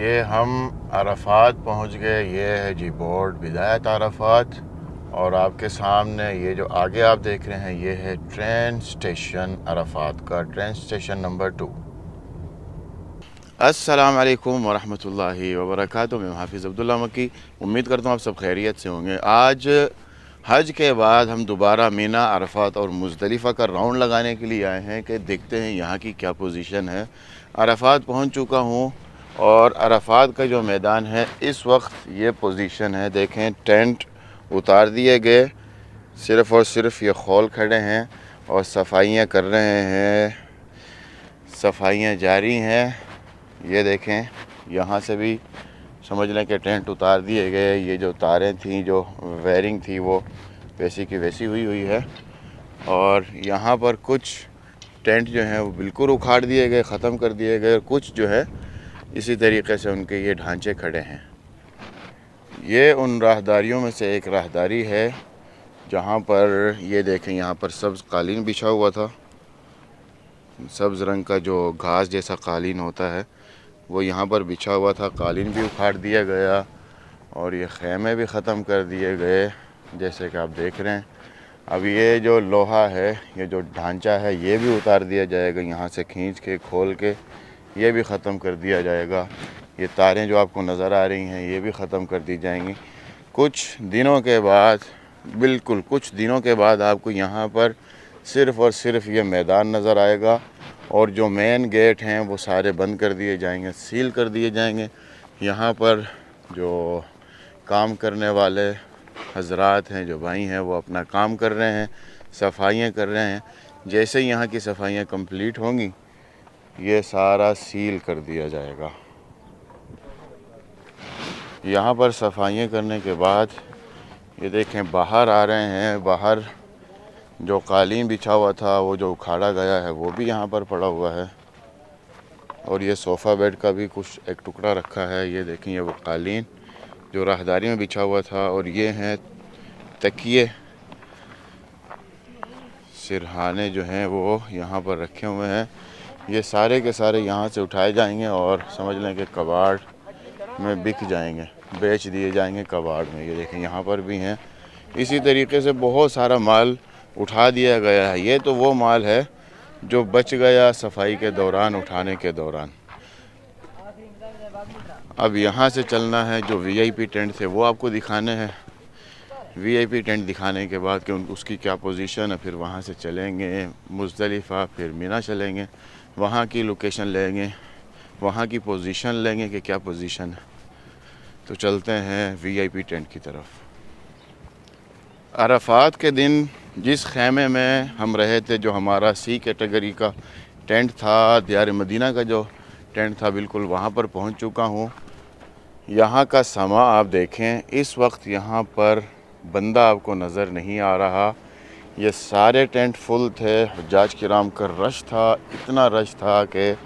ये हम अरफात पहुंच गए। ये है जी बोर्ड बिदायत अरफात। और आपके सामने ये जो आगे आप देख रहे हैं ये है ट्रेन स्टेशन अरफात का, ट्रेन स्टेशन नंबर 2। अस्सलाम वालेकुम वरहमतुल्लाहि वबरकातुहू। मैं हाफिज़ अब्दुल्ला मक्की। उम्मीद करता हूँ आप सब खैरियत से होंगे। आज हज के बाद हम दोबारा मीना, अरफात और मुज़दलिफ़ा का राउंड लगाने के लिए आए हैं कि देखते हैं यहाँ की क्या पोजीशन है। अरफात पहुँच चुका हूँ और अरफात का जो मैदान है इस वक्त ये पोजीशन है। देखें, टेंट उतार दिए गए, सिर्फ़ और सिर्फ ये खौल खड़े हैं और सफाइयाँ कर रहे हैं। सफाइयाँ जारी हैं। ये देखें, यहाँ से भी समझ लें कि टेंट उतार दिए गए। ये जो तारें थी, जो वायरिंग थी, वो वैसी की वैसी हुई है। और यहाँ पर कुछ टेंट जो हैं वो बिल्कुल उखाड़ दिए गए, ख़त्म कर दिए गए। कुछ जो है इसी तरीके से उनके ये ढांचे खड़े हैं। ये उन राहदारियों में से एक राहदारी है जहाँ पर ये देखें, यहाँ पर सब्ज़ कालीन बिछा हुआ था। सब्ज़ रंग का जो घास जैसा कालीन होता है वो यहाँ पर बिछा हुआ था। कालीन भी उखाड़ दिया गया और ये ख़ैमे भी ख़त्म कर दिए गए, जैसे कि आप देख रहे हैं। अब ये जो लोहा है, ये जो ढांचा है, ये भी उतार दिया जाएगा। यहाँ से खींच के, खोल के ये भी ख़त्म कर दिया जाएगा। ये तारें जो आपको नज़र आ रही हैं ये भी ख़त्म कर दी जाएंगी। कुछ दिनों के बाद, बिल्कुल कुछ दिनों के बाद आपको यहाँ पर सिर्फ़ और सिर्फ ये मैदान नज़र आएगा और जो मेन गेट हैं वो सारे बंद कर दिए जाएंगे, सील कर दिए जाएंगे। यहाँ पर जो काम करने वाले हजरात हैं, जो भाई हैं, वो अपना काम कर रहे हैं, सफाइयाँ कर रहे हैं। जैसे ही यहाँ की सफाइयाँ कंप्लीट होंगी ये सारा सील कर दिया जाएगा। यहाँ पर सफाइयाँ करने के बाद ये देखें बाहर आ रहे हैं। बाहर जो कालीन बिछा हुआ था, वो जो उखाड़ा गया है, वो भी यहाँ पर पड़ा हुआ है। और ये सोफ़ा बेड का भी कुछ एक टुकड़ा रखा है। ये देखें, ये वो कालीन जो राहदारी में बिछा हुआ था। और ये हैं तकिए, सिरहाने जो हैं वो यहाँ पर रखे हुए हैं। ये सारे के सारे यहाँ से उठाए जाएंगे और समझ लें कि कबाड़ में बिक जाएंगे, बेच दिए जाएंगे कबाड़ में। ये देखें, यहाँ पर भी हैं। इसी तरीके से बहुत सारा माल उठा दिया गया है। ये तो वो माल है जो बच गया सफाई के दौरान, उठाने के दौरान। अब यहाँ से चलना है, जो वीआईपी टेंट थे वो आपको दिखाने हैं। वीआईपी टेंट दिखाने के बाद कि उसकी क्या पोजीशन है, फिर वहाँ से चलेंगे मुज़दलिफ़ा, फिर मीना चलेंगे, वहाँ की लोकेशन लेंगे, वहाँ की पोजीशन लेंगे कि क्या पोजीशन है। तो चलते हैं वीआईपी टेंट की तरफ। अरफात के दिन जिस खैमे में हम रहे थे, जो हमारा सी कैटेगरी का टेंट था, दियार मदीना का जो टेंट था, बिल्कुल वहाँ पर पहुँच चुका हूँ। यहाँ का समा आप देखें, इस वक्त यहाँ पर बंदा आपको नज़र नहीं आ रहा। ये सारे टेंट फुल थे। हुज्जाज किराम का रश था, इतना रश था कि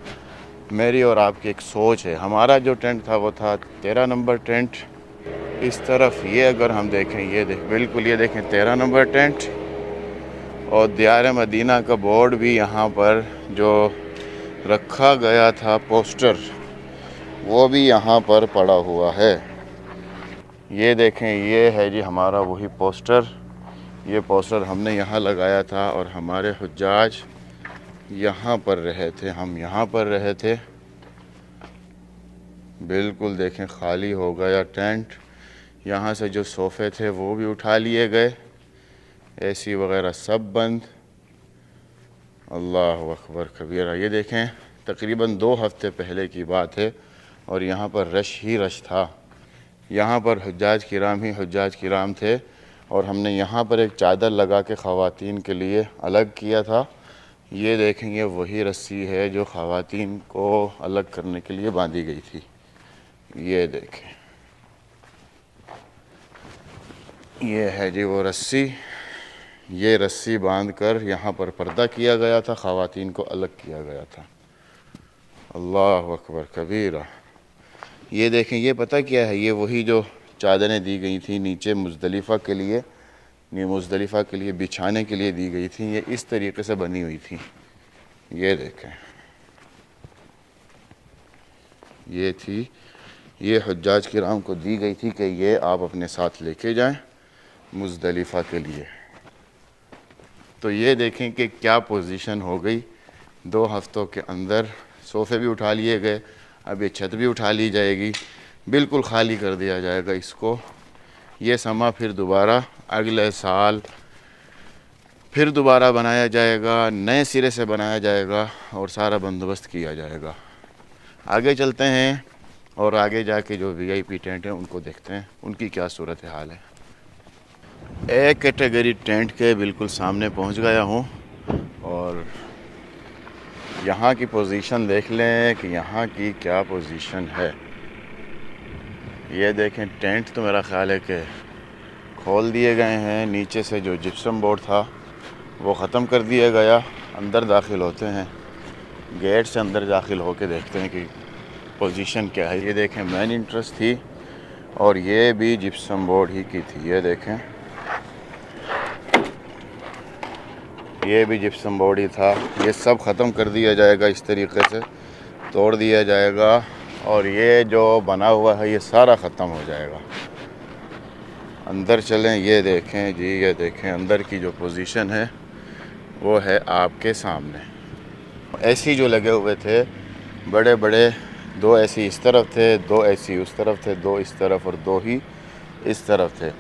मेरी और आपकी एक सोच है। हमारा जो टेंट था वो था 13 नंबर टेंट। इस तरफ ये अगर हम देखें, ये बिल्कुल ये देखें 13 नंबर टेंट। और दियार मदीना का बोर्ड भी यहाँ पर जो रखा गया था पोस्टर, वो भी यहाँ पर पड़ा हुआ है। ये देखें, ये है जी हमारा वही पोस्टर। ये पोस्टर हमने यहाँ लगाया था और हमारे हुज्जाज यहाँ पर रहे थे, हम यहाँ पर रहे थे। बिल्कुल देखें, खाली हो गया टेंट। यहाँ से जो सोफ़े थे वो भी उठा लिए गए, एसी वगैरह सब बंद। अल्लाह अकबर कबीरा। ये देखें, तकरीबन 2 हफ्ते पहले की बात है और यहाँ पर रश ही रश था। यहाँ पर हुज्जाज किराम ही हुज्जाज किराम थे और हमने यहाँ पर एक चादर लगा के ख़वातीन के लिए अलग किया था। ये देखेंगे, वही रस्सी है जो ख़वातीन को अलग करने के लिए बांधी गई थी। ये देखें, ये है जी वो रस्सी। ये रस्सी बांधकर यहाँ पर पर्दा किया गया था, ख़वातीन को अलग किया गया था। अल्लाह अकबर कबीरा। ये देखें, ये पता क्या है, ये वही जो चादरें दी गई थी नीचे मुज़दलिफ़ा के लिए, मुज़दलिफ़ा के लिए बिछाने के लिए दी गई थी। ये इस तरीके से बनी हुई थी। ये देखें, ये थी ये हुज्जाज किराम को दी गई थी कि ये आप अपने साथ लेके जाएं मुज़दलिफ़ा के लिए। तो ये देखें कि क्या पोजीशन हो गई 2 हफ्तों के अंदर। सोफ़े भी उठा लिए गए, अब ये छत भी उठा ली जाएगी, बिल्कुल ख़ाली कर दिया जाएगा इसको। ये समा फिर दोबारा अगले साल फिर दोबारा बनाया जाएगा, नए सिरे से बनाया जाएगा और सारा बंदोबस्त किया जाएगा। आगे चलते हैं और आगे जाके जो वीआईपी टेंट हैं उनको देखते हैं, उनकी क्या सूरत हाल है। ए कैटेगरी टेंट के बिल्कुल सामने पहुंच गया हूं और यहाँ की पोजीशन देख लें कि यहाँ की क्या पोजीशन है। ये देखें, टेंट तो मेरा ख़्याल है कि खोल दिए गए हैं। नीचे से जो जिप्सम बोर्ड था वो ख़त्म कर दिया गया। अंदर दाखिल होते हैं, गेट से अंदर दाखिल होके देखते हैं कि पोजीशन क्या है। ये देखें, मेन इंट्रेंस थी और ये भी जिप्सम बोर्ड ही की थी। ये देखें, ये भी जिप्सम बोर्ड ही था। ये सब ख़त्म कर दिया जाएगा, इस तरीके से तोड़ दिया जाएगा और ये जो बना हुआ है ये सारा ख़त्म हो जाएगा। अंदर चलें, ये देखें जी, ये देखें अंदर की जो पोजीशन है वो है आपके सामने। एसी जो लगे हुए थे बड़े बड़े, 2 एसी इस तरफ थे, 2 एसी उस तरफ थे, 2 इस तरफ और 2 ही इस तरफ थे।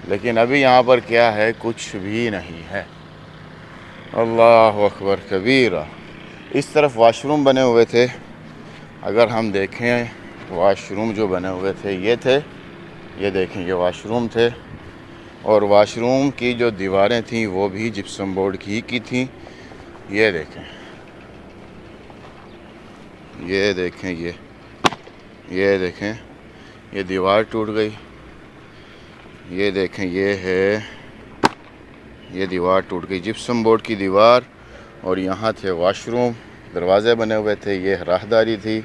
लेकिन अभी यहाँ पर क्या है, कुछ भी नहीं है। अल्लाह अकबर कबीरा। इस तरफ वाशरूम बने हुए थे। अगर हम देखें, वाशरूम जो बने हुए थे ये थे, ये देखें, ये वाशरूम थे और वाशरूम की जो दीवारें थीं वो भी जिप्सम बोर्ड की थी। ये देखें, ये देखें, ये देखें, ये दीवार टूट गई। ये देखें, ये है, ये दीवार टूट गई, जिप्सम बोर्ड की दीवार। और यहाँ थे वाशरूम, दरवाज़े बने हुए थे, ये राहदारी थी।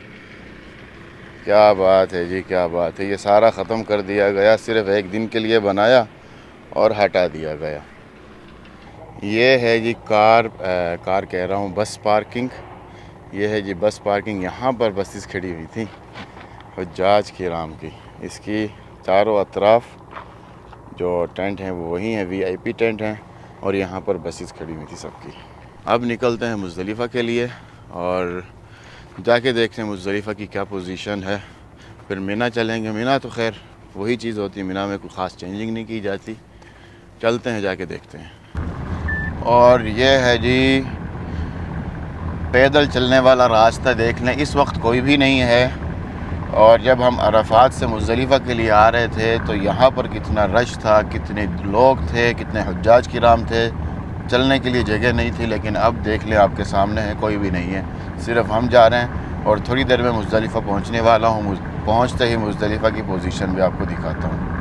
क्या बात है जी, क्या बात है। ये सारा ख़त्म कर दिया गया, सिर्फ़ एक दिन के लिए बनाया और हटा दिया गया। ये है जी कार कह रहा हूँ, बस पार्किंग। ये है जी बस पार्किंग। यहाँ पर बसेस खड़ी हुई थी हुज्जाज किराम की। इसकी चारों अतराफ़ जो टेंट हैं वो वही हैं, वीआईपी टेंट हैं और यहाँ पर बसेस खड़ी हुई थी सबकी। अब निकलते हैं मुज़दलिफ़ा के लिए और जाके देखते हैं मुज़दलिफ़ा की क्या पोजीशन है। फिर मिना चलेंगे। मिना तो खैर वही चीज़ होती है, मिना में कोई ख़ास चेंजिंग नहीं की जाती। चलते हैं, जाके देखते हैं। और ये है जी पैदल चलने वाला रास्ता, देख लें इस वक्त कोई भी नहीं है। और जब हम अरफात से मुज़दलिफ़ा के लिए आ रहे थे तो यहाँ पर कितना रश था, कितने लोग थे, कितने हुज्जाज किराम थे। चलने के लिए जगह नहीं थी। लेकिन अब देख लें, आपके सामने है, कोई भी नहीं है, सिर्फ हम जा रहे हैं। और थोड़ी देर में मुज़दलिफ़ा पहुँचने वाला हूँ। पहुँचते ही मुज़दलिफ़ा की पोजीशन भी आपको दिखाता हूँ।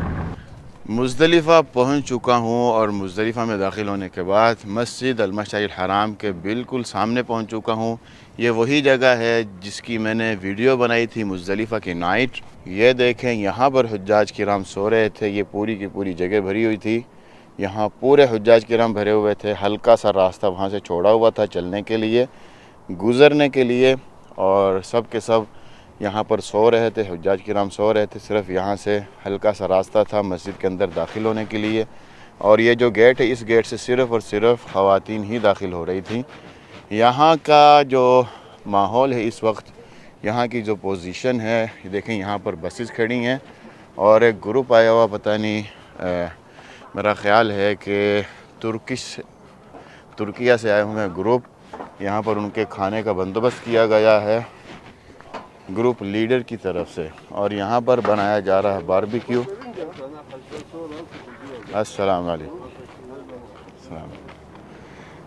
मुज़दलिफ़ा पहुँच चुका हूँ और मुज़दलिफ़ा में दाखिल होने के बाद मस्जिद अल-मशअरिल हराम के बिल्कुल सामने पहुँच चुका हूँ। ये वही जगह है जिसकी मैंने वीडियो बनाई थी मुज़दलिफ़ा की नाइट। ये देखें, यहाँ पर हुज्जाज किराम सो रहे थे। ये पूरी की पूरी जगह भरी हुई थी, यहाँ पूरे हुज्जाज किराम भरे हुए थे। हल्का सा रास्ता वहाँ से छोड़ा हुआ था चलने के लिए, गुज़रने के लिए, और सब के सब यहाँ पर सो रहे थे, हुज्जाज किराम सो रहे थे। सिर्फ यहाँ से हल्का सा रास्ता था मस्जिद के अंदर दाखिल होने के लिए। और ये जो गेट है, इस गेट से सिर्फ़ और सिर्फ ख़वातीन ही दाखिल हो रही थी। यहाँ का जो माहौल है इस वक्त, यहाँ की जो पोजीशन है, ये देखें, यहाँ पर बसेस खड़ी हैं और एक ग्रुप आया हुआ, पता नहीं मेरा ख़्याल है कि तुर्किया से आए हुए हैं ग्रुप। यहाँ पर उनके खाने का बंदोबस्त किया गया है ग्रुप लीडर की तरफ से। और यहाँ पर बनाया जा रहा है बारबेक्यू। अस्सलाम वालेकुम।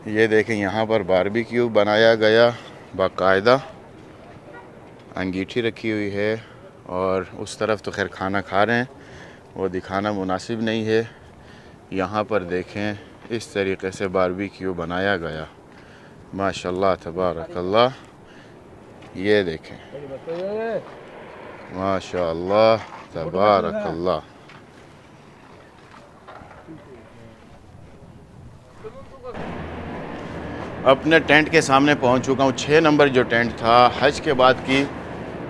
ये देखें, यहाँ पर बारबेक्यू बनाया गया, बाकायदा अंगीठी रखी हुई है। और उस तरफ तो खैर खाना खा रहे हैं, वो दिखाना मुनासिब नहीं है। यहाँ पर देखें, इस तरीके से बारबेक्यू बनाया गया, माशाल्लाह तबारकल्लाह। ये देखें, माशाल्लाह तबारकल्लाह। अपने टेंट के सामने पहुंच चुका हूं। 6 नंबर जो टेंट था, हज के बाद की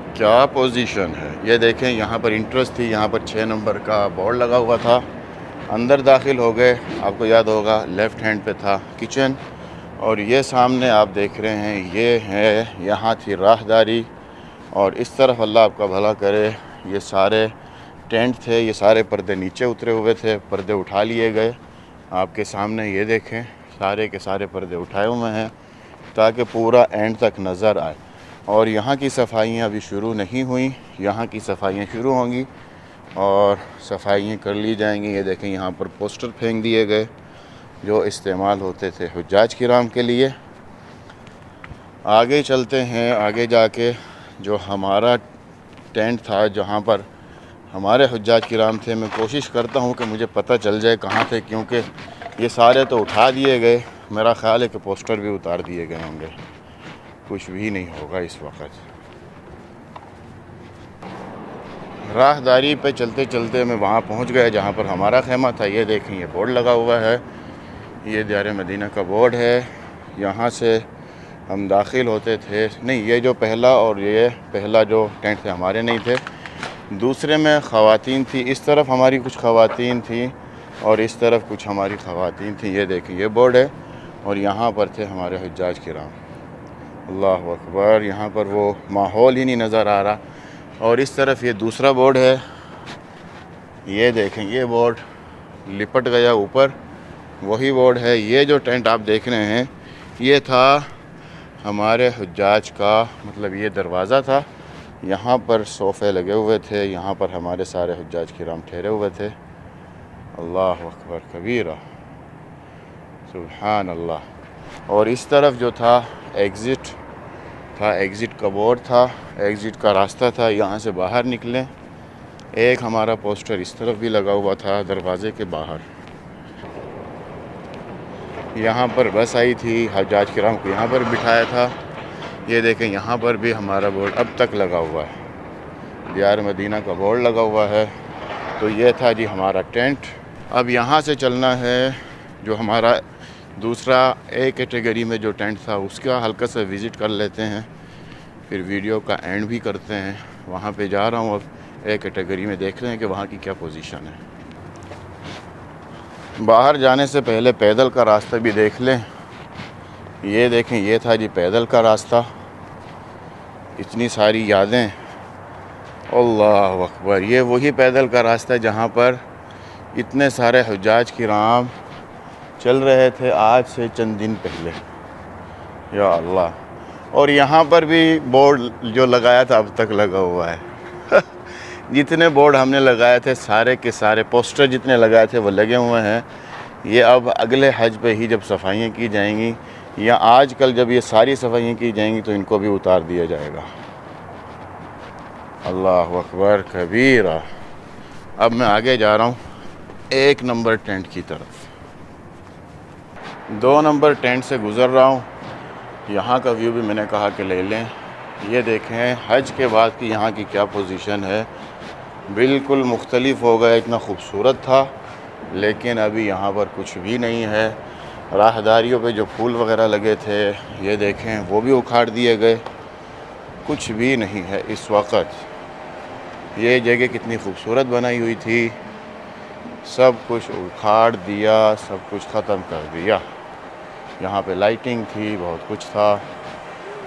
क्या पोजीशन है। ये देखें, यहाँ पर इंट्रेस्ट थी, यहाँ पर 6 नंबर का बोर्ड लगा हुआ था। अंदर दाखिल हो गए, आपको याद होगा लेफ़्ट हैंड पे था किचन, और ये सामने आप देख रहे हैं ये है, यहाँ थी राहदारी। और इस तरफ अल्लाह आपका भला करे, ये सारे टेंट थे, ये सारे पर्दे नीचे उतरे हुए थे, पर्दे उठा लिए गए। आपके सामने ये देखें, सारे के सारे पर्दे उठाए हुए हैं ताकि पूरा एंड तक नज़र आए। और यहाँ की सफाइयाँ अभी शुरू नहीं हुई, यहाँ की सफाइयाँ शुरू होंगी और सफाइयाँ कर ली जाएंगी। ये देखें, यहाँ पर पोस्टर फेंक दिए गए जो इस्तेमाल होते थे हुज्जाज किराम के लिए। आगे चलते हैं, आगे जाके जो हमारा टेंट था जहाँ पर हमारे हुज्जाज किराम थे, मैं कोशिश करता हूँ कि मुझे पता चल जाए कहाँ थे, क्योंकि ये सारे तो उठा दिए गए। मेरा ख़्याल है कि पोस्टर भी उतार दिए गए होंगे, कुछ भी नहीं होगा इस वक्त। राहदारी पे चलते चलते मैं वहाँ पहुँच गया जहाँ पर हमारा खेमा था। ये देखें, ये बोर्ड लगा हुआ है, ये दीवार मदीना का बोर्ड है। यहाँ से हम दाखिल होते थे, नहीं ये जो पहला और ये पहला जो टेंट थे हमारे नहीं थे, दूसरे में ख़वातीन थी। इस तरफ हमारी कुछ ख़वातीन थी और इस तरफ कुछ हमारी ख़वातीन थी। ये देखें, ये बोर्ड है और यहाँ पर थे हमारे हुज्जाज किराम। अल्लाह अकबर, यहाँ पर वो माहौल ही नहीं नज़र आ रहा। और इस तरफ ये दूसरा बोर्ड है, ये देखें, ये बोर्ड लिपट गया ऊपर, वही बोर्ड है। ये जो टेंट आप देख रहे हैं ये था हमारे हुज्जाज का, मतलब ये दरवाज़ा था, यहाँ पर सोफ़े लगे हुए थे, यहाँ पर हमारे सारे हुज्जाज किराम ठहरे हुए थे। अल्लाह अकबर कबीरा, सुभान अल्लाह। और इस तरफ जो था एग्ज़िट था, एग्ज़िट का बोर्ड था, एग्ज़िट का रास्ता था, यहाँ से बाहर निकलें। एक हमारा पोस्टर इस तरफ भी लगा हुआ था दरवाज़े के बाहर। यहाँ पर बस आई थी, हुज्जाज किराम को यहाँ पर बिठाया था। ये देखें, यहाँ पर भी हमारा बोर्ड अब तक लगा हुआ है, दीवार मदीना का बोर्ड लगा हुआ है। तो ये था जी हमारा टेंट। अब यहाँ से चलना है जो हमारा दूसरा ए कैटेगरी में जो टेंट था उसका हल्का सा विज़िट कर लेते हैं, फिर वीडियो का एंड भी करते हैं। वहाँ पे जा रहा हूँ, अब ए कैटेगरी में देख रहे हैं कि वहाँ की क्या पोजीशन है। बाहर जाने से पहले पैदल का रास्ता भी देख लें। ये देखें, ये था जी पैदल का रास्ता। इतनी सारी यादें, अल्लाह अकबर। ये वही पैदल का रास्ता है जहाँ पर इतने सारे हुज्जाज किराम चल रहे थे आज से चंद दिन पहले, या अल्लाह। और यहाँ पर भी बोर्ड जो लगाया था अब तक लगा हुआ है। जितने बोर्ड हमने लगाए थे सारे के सारे, पोस्टर जितने लगाए थे वो लगे हुए हैं। ये अब अगले हज पे ही जब सफाइयाँ की जाएंगी या आज कल जब ये सारी सफाइयाँ की जाएंगी तो इनको भी उतार दिया जाएगा। अल्लाह अकबर कबीरा। अब मैं आगे जा रहा हूँ 1 नंबर टेंट की तरफ। 2 नंबर टेंट से गुज़र रहा हूँ, यहाँ का व्यू भी मैंने कहा कि ले लें। ये देखें हज के बाद की यहाँ की क्या पोजीशन है, बिल्कुल मुख्तलिफ हो गया। इतना खूबसूरत था लेकिन अभी यहाँ पर कुछ भी नहीं है। राहदारियों पे जो फूल वगैरह लगे थे ये देखें वो भी उखाड़ दिए गए, कुछ भी नहीं है इस वक्त। ये जगह कितनी खूबसूरत बनाई हुई थी, सब कुछ उखाड़ दिया, सब कुछ ख़त्म कर दिया। यहाँ पे लाइटिंग थी, बहुत कुछ था।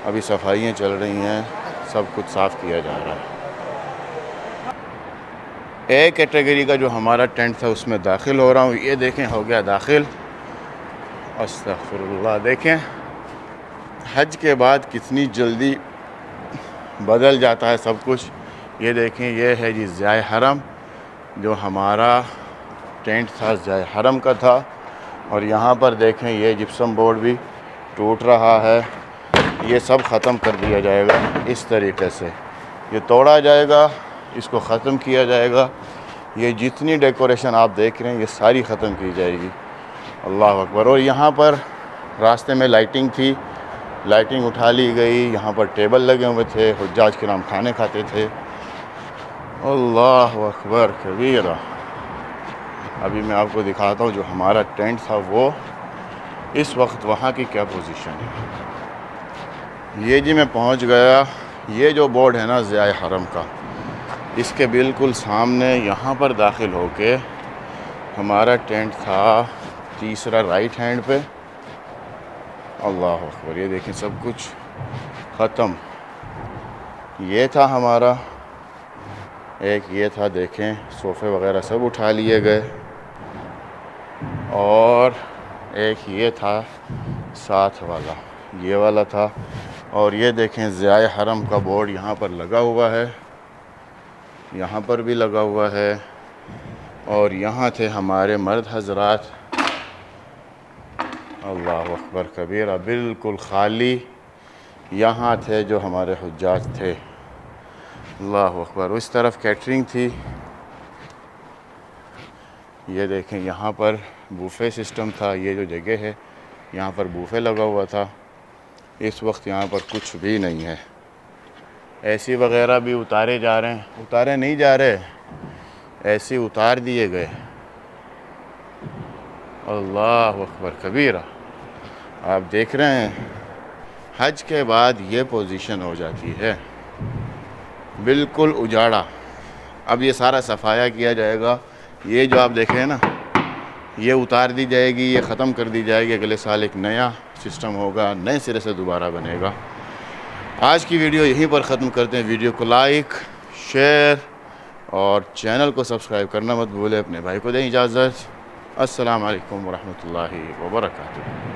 अभी सफाइयाँ चल रही हैं, सब कुछ साफ़ किया जा रहा है। ए कैटेगरी का जो हमारा टेंट था उसमें दाखिल हो रहा हूँ। ये देखें, हो गया दाखिल। अस्तग़फिरुल्लाह। देखें हज के बाद कितनी जल्दी बदल जाता है सब कुछ। ये देखें, ये है जी ज़ाय हरम, जो हमारा टेंट था ज़ाय हरम का था। और यहाँ पर देखें ये जिप्सम बोर्ड भी टूट रहा है, ये सब ख़त्म कर दिया जाएगा। इस तरीके से ये तोड़ा जाएगा, इसको ख़त्म किया जाएगा। ये जितनी डेकोरेशन आप देख रहे हैं ये सारी ख़त्म की जाएगी। अल्लाह अकबर। और यहाँ पर रास्ते में लाइटिंग थी, लाइटिंग उठा ली गई। यहाँ पर टेबल लगे हुए थे, हुज्जाज किराम खाने खाते थे। अल्लाह अकबर कबीरा। अभी मैं आपको दिखाता हूँ जो हमारा टेंट था वो इस वक्त वहाँ की क्या पोजीशन है। ये जी मैं पहुँच गया ये जो बोर्ड है ना ज़ियाए हरम का, इसके बिल्कुल सामने यहाँ पर दाखिल होके हमारा टेंट था तीसरा राइट हैंड पे। अल्लाह अकबर, ये देखें सब कुछ ख़त्म। ये था हमारा, एक ये था, देखें सोफ़े वगैरह सब उठा लिए गए, और एक ये था साथ वाला, ये वाला था। और ये देखें ज़ियाए हरम का बोर्ड यहाँ पर लगा हुआ है, यहाँ पर भी लगा हुआ है। और यहाँ थे हमारे मर्द हजरात, अल्लाह अकबर कबीरा, बिल्कुल ख़ाली। यहाँ थे जो हमारे हुज्जाज थे, अल्लाह अकबर। उस तरफ कैटरिंग थी। ये देखें यहाँ पर बूफ़े सिस्टम था, ये जो जगह है यहाँ पर बूफ़े लगा हुआ था। इस वक्त यहाँ पर कुछ भी नहीं है। एसी वगैरह भी उतारे जा रहे हैं, उतारे नहीं जा रहे, एसी उतार दिए गए। अल्लाह अकबर कबीरा। आप देख रहे हैं हज के बाद ये पोजीशन हो जाती है, बिल्कुल उजाड़ा। अब ये सारा सफाया किया जाएगा। ये जो आप देख रहे हैं ना, ये उतार दी जाएगी, ये ख़त्म कर दी जाएगी। अगले साल एक नया सिस्टम होगा, नए सिरे से दोबारा बनेगा। आज की वीडियो यहीं पर ख़त्म करते हैं। वीडियो को लाइक, शेयर और चैनल को सब्सक्राइब करना मत भूलें। अपने भाई को दें इजाज़त। अस्सलाम वालेकुम वरहमतुल्लाहि वबरकातुहू।